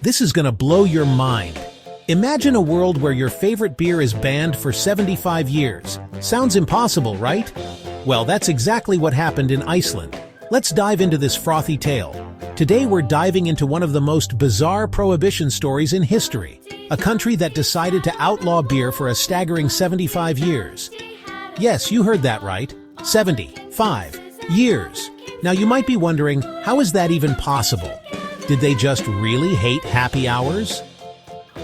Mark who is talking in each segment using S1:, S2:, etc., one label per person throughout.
S1: This is gonna blow your mind. Imagine a world where your favorite beer is banned for 75 years. Sounds impossible, right? Well, that's exactly what happened in Iceland. Let's dive into this frothy tale. Today we're diving into one of the most bizarre prohibition stories in history. A country that decided to outlaw beer for a staggering 75 years. Yes, you heard that right. 75 years. Now you might be wondering, how is that even possible? Did they just really hate happy hours?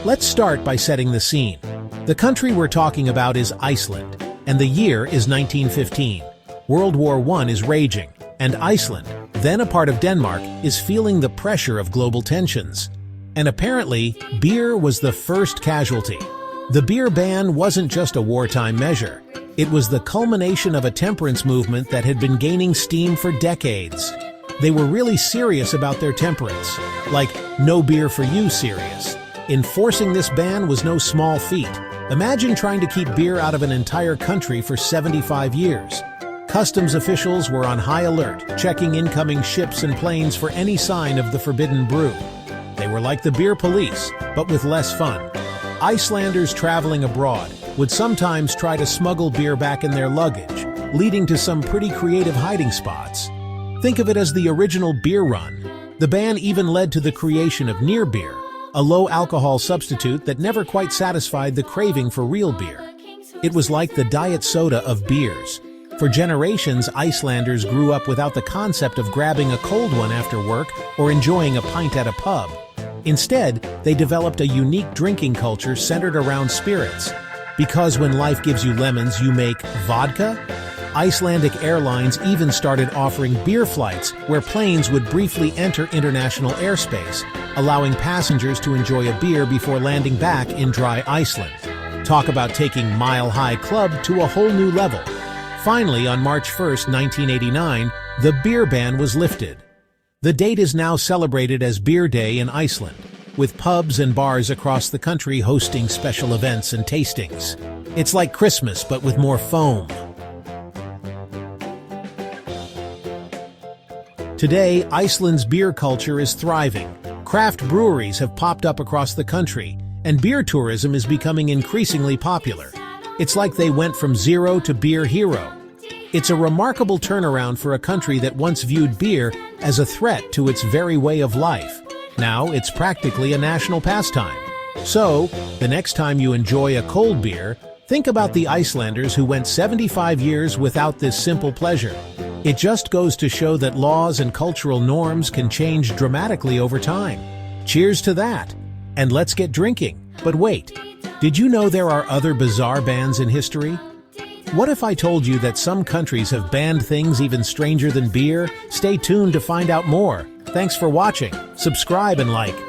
S1: Let's start by setting the scene. The country we're talking about is Iceland, and the year is 1915. World War I is raging, and Iceland, then a part of Denmark, is feeling the pressure of global tensions. And apparently, beer was the first casualty. The beer ban wasn't just a wartime measure. It was the culmination of a temperance movement that had been gaining steam for decades. They were really serious about their temperance, like no beer for you serious. Enforcing this ban was no small feat. Imagine trying to keep beer out of an entire country for 75 years. Customs officials were on high alert, checking incoming ships and planes for any sign of the forbidden brew. They were like the beer police, but with less fun. Icelanders traveling abroad would sometimes try to smuggle beer back in their luggage, leading to some pretty creative hiding spots. Think of it as the original beer run. The ban even led to the creation of near beer, a low-alcohol substitute that never quite satisfied the craving for real beer. It was like the diet soda of beers. For generations, Icelanders grew up without the concept of grabbing a cold one after work or enjoying a pint at a pub. Instead, they developed a unique drinking culture centered around spirits. Because when life gives you lemons, you make vodka? Icelandic Airlines even started offering beer flights where planes would briefly enter international airspace, allowing passengers to enjoy a beer before landing back in dry Iceland. Talk about taking Mile High Club to a whole new level. Finally, on March 1, 1989, the beer ban was lifted. The date is now celebrated as Beer Day in Iceland, with pubs and bars across the country hosting special events and tastings. It's like Christmas, but with more foam. Today, Iceland's beer culture is thriving. Craft breweries have popped up across the country, and beer tourism is becoming increasingly popular. It's like they went from zero to beer hero. It's a remarkable turnaround for a country that once viewed beer as a threat to its very way of life. Now it's practically a national pastime. So, the next time you enjoy a cold beer, think about the Icelanders who went 75 years without this simple pleasure. It just goes to show that laws and cultural norms can change dramatically over time. Cheers to that! And let's get drinking. But wait, did you know there are other bizarre bans in history? What if I told you that some countries have banned things even stranger than beer? Stay tuned to find out more. Thanks for watching. Subscribe and like.